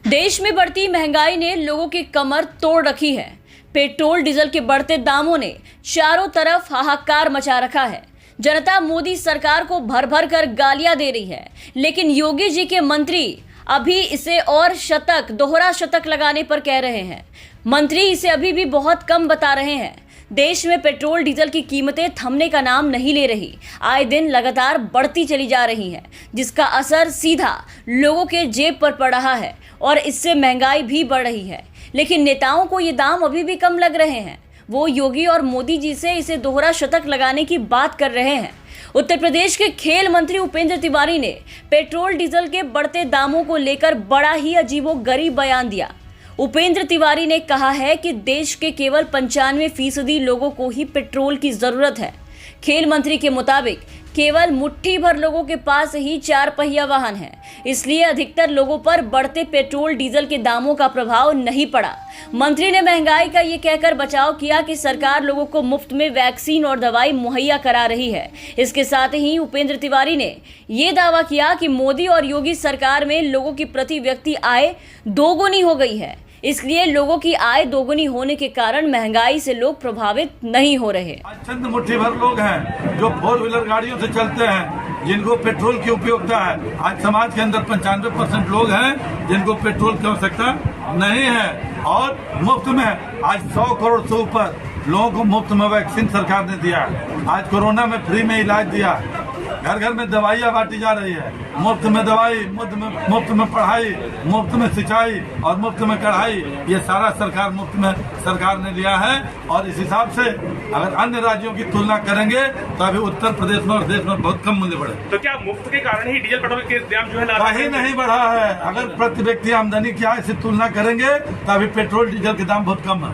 देश में बढ़ती महंगाई ने लोगों की कमर तोड़ रखी है। पेट्रोल डीजल के बढ़ते दामों ने चारों तरफ हाहाकार मचा रखा है। जनता मोदी सरकार को भर भर कर गालियां दे रही है, लेकिन योगी जी के मंत्री अभी इसे और दोहरा शतक लगाने पर कह रहे हैं। मंत्री इसे अभी भी बहुत कम बता रहे हैं। देश में पेट्रोल डीजल की कीमतें थमने का नाम नहीं ले रही, आए दिन लगातार बढ़ती चली जा रही हैं, जिसका असर सीधा लोगों के जेब पर पड़ रहा है और इससे महंगाई भी बढ़ रही है। लेकिन नेताओं को ये दाम अभी भी कम लग रहे हैं। वो योगी और मोदी जी से इसे दोहरा शतक लगाने की बात कर रहे हैं। उत्तर प्रदेश के खेल मंत्री उपेंद्र तिवारी ने पेट्रोल डीजल के बढ़ते दामों को लेकर बड़ा ही अजीबोगरीब बयान दिया। उपेंद्र तिवारी ने कहा है कि देश के केवल 95% लोगों को ही पेट्रोल की जरूरत है। खेल मंत्री के मुताबिक केवल मुट्ठी भर लोगों के पास ही 4 पहिया वाहन है, इसलिए अधिकतर लोगों पर बढ़ते पेट्रोल डीजल के दामों का प्रभाव नहीं पड़ा। मंत्री ने महंगाई का ये कहकर बचाव किया कि सरकार लोगों को मुफ्त में वैक्सीन और दवाई मुहैया करा रही है। इसके साथ ही उपेंद्र तिवारी ने ये दावा किया कि मोदी और योगी सरकार में लोगों की प्रति व्यक्ति आय दोगुनी हो गई है, इसलिए लोगों की आय दोगुनी होने के कारण महंगाई से लोग प्रभावित नहीं हो रहे। चंद मुट्ठी भर लोग हैं जो 4 व्हीलर गाड़ियों से चलते हैं, जिनको पेट्रोल की उपयोगिता है। आज समाज के अंदर 95% लोग हैं जिनको पेट्रोल की आवश्यकता नहीं है और मुफ्त में आज 100 करोड़ से ऊपर लोगों को मुफ्त में वैक्सीन सरकार ने दिया। आज कोरोना में फ्री में इलाज दिया, घर घर में दवाइयाँ बांटी जा रही है, मुफ्त में दवाई, मुफ्त में पढ़ाई, मुफ्त में सिंचाई और मुफ्त में कढ़ाई, ये सारा सरकार मुफ्त में सरकार ने दिया है। और इस हिसाब से अगर अन्य राज्यों की तुलना करेंगे तो अभी उत्तर प्रदेश में और देश में बहुत कम मूल्य बढ़े। तो क्या मुफ्त के कारण ही डीजल पेट्रोल के दाम जो है कहीं नहीं बढ़ा है। अगर प्रति व्यक्ति आमदनी की आय से तुलना करेंगे तो अभी पेट्रोल डीजल के दाम बहुत कम है।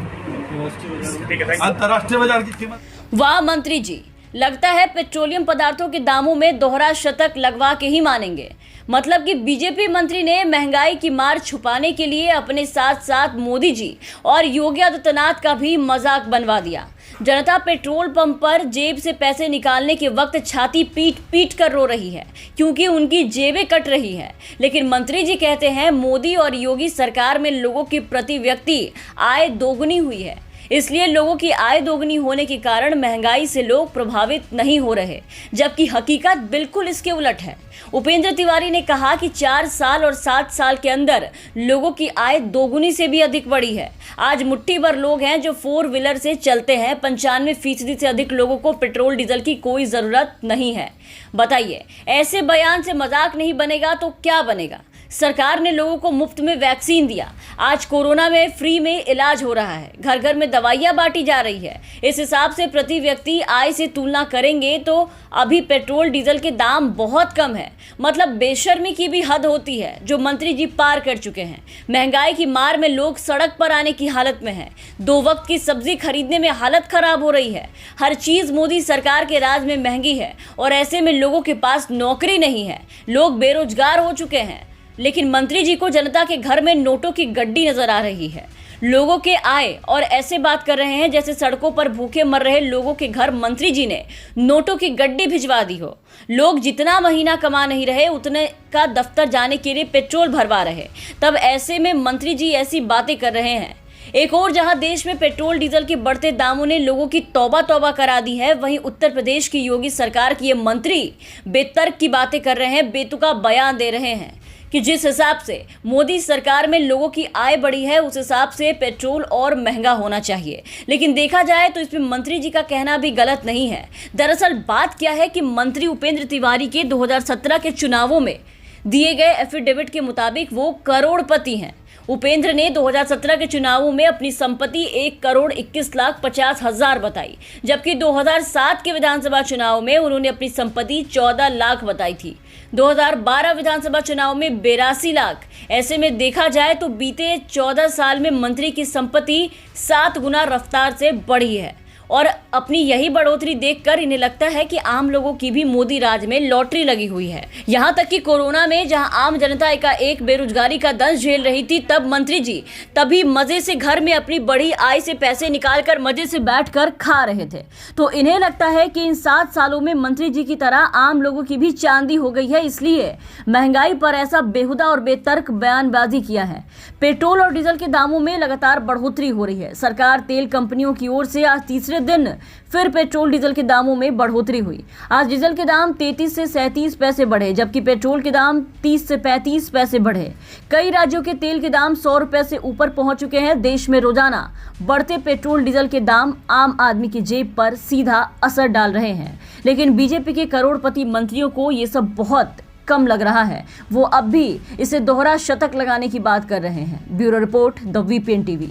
अंतर्राष्ट्रीय बाजार की कीमत। वाह मंत्री जी, लगता है पेट्रोलियम पदार्थों के दामों में दोहरा शतक लगवा के ही मानेंगे। मतलब कि बीजेपी मंत्री ने महंगाई की मार छुपाने के लिए अपने साथ साथ मोदी जी और योगी आदित्यनाथ का भी मजाक बनवा दिया। जनता पेट्रोल पंप पर जेब से पैसे निकालने के वक्त छाती पीट पीट कर रो रही है, क्योंकि उनकी जेबें कट रही है। लेकिन मंत्री जी कहते हैं मोदी और योगी सरकार में लोगों की प्रति व्यक्ति आय दोगुनी हुई है, इसलिए लोगों की आय दोगुनी होने के कारण महंगाई से लोग प्रभावित नहीं हो रहे, जबकि हकीकत बिल्कुल इसके उलट है। उपेंद्र तिवारी ने कहा कि 4 साल और 7 साल के अंदर लोगों की आय दोगुनी से भी अधिक बढ़ी है। आज मुट्ठी भर लोग हैं जो 4 व्हीलर से चलते हैं। 95% से अधिक लोगों को पेट्रोल डीजल की कोई ज़रूरत नहीं है। बताइए, ऐसे बयान से मजाक नहीं बनेगा तो क्या बनेगा? सरकार ने लोगों को मुफ्त में वैक्सीन दिया, आज कोरोना में फ्री में इलाज हो रहा है, घर घर में दवाइयां बांटी जा रही है। इस हिसाब से प्रति व्यक्ति आय से तुलना करेंगे तो अभी पेट्रोल डीजल के दाम बहुत कम है। मतलब बेशर्मी की भी हद होती है जो मंत्री जी पार कर चुके हैं। महंगाई की मार में लोग सड़क पर आने की हालत में हैं। 2 वक्त की सब्जी खरीदने में हालत खराब हो रही है। हर चीज मोदी सरकार के राज में महंगी है और ऐसे में लोगों के पास नौकरी नहीं है, लोग बेरोजगार हो चुके हैं। लेकिन मंत्री जी को जनता के घर में नोटों की गड्डी नजर आ रही है। लोगों के आए और ऐसे बात कर रहे हैं जैसे सड़कों पर भूखे मर रहे लोगों के घर मंत्री जी ने नोटों की गड्डी भिजवा दी हो। लोग जितना महीना कमा नहीं रहे उतने का दफ्तर जाने के लिए पेट्रोल भरवा रहे, तब ऐसे में मंत्री जी ऐसी बातें कर रहे हैं। एक और जहां देश में पेट्रोल डीजल के बढ़ते दामों ने लोगों की तौबा तौबा करा दी है, वहीं उत्तर प्रदेश की योगी सरकार की ये मंत्री बेतर्क की बातें कर रहे हैं, बेतुका बयान दे रहे हैं कि जिस हिसाब से मोदी सरकार में लोगों की आय बढ़ी है उस हिसाब से पेट्रोल और महंगा होना चाहिए। लेकिन देखा जाए तो इसमें मंत्री जी का कहना भी गलत नहीं है। दरअसल बात क्या है कि मंत्री उपेंद्र तिवारी के 2017 के चुनावों में दिए गए एफिडेविट के मुताबिक वो करोड़पति हैं। उपेंद्र ने 2017 के चुनावों में अपनी संपत्ति 1,21,50,000 बताई, जबकि 2007 के विधानसभा चुनाव में उन्होंने अपनी संपत्ति 14 लाख बताई थी। 2012 विधानसभा चुनाव में 82 लाख। ऐसे में देखा जाए तो बीते 14 साल में मंत्री की संपत्ति 7 गुना रफ्तार से बढ़ी है। और अपनी यही बढ़ोतरी देखकर इन्हें लगता है कि आम लोगों की भी मोदी राज में लॉटरी लगी हुई है। यहाँ तक कि कोरोना में जहाँ आम जनता एक बेरोजगारी का दंश झेल रही थी, तब मंत्री जी तभी मजे से घर में अपनी बड़ी आय से पैसे निकालकर मजे से बैठकर खा रहे थे। तो इन्हें लगता है कि इन 7 सालों में मंत्री जी की तरह आम लोगों की भी चांदी हो गई है, इसलिए महंगाई पर ऐसा बेहुदा और बेतर्क बयानबाजी किया है। पेट्रोल और डीजल के दामों में लगातार बढ़ोतरी हो रही है। सरकार तेल कंपनियों की ओर से आज तीसरे दिन फिर पेट्रोल डीजल के दामों में बढ़ोतरी हुई। आज डीजल के दाम 33 से 37 पैसे बढ़े, जबकि पेट्रोल के दाम 30 से 35 पैसे बढ़े। कई राज्यों के तेल के दाम 100 रुपए से ऊपर पहुंच चुके हैं। देश में रोजाना बढ़ते पेट्रोल डीजल के दाम आम आदमी की जेब पर सीधा असर डाल रहे हैं, लेकिन बीजेपी के करोड़पति मंत्रियों को ये सब बहुत कम लग रहा है। वो अब भी इसे दोहरा शतक लगाने की बात कर रहे हैं। Bureau report, the VPN TV.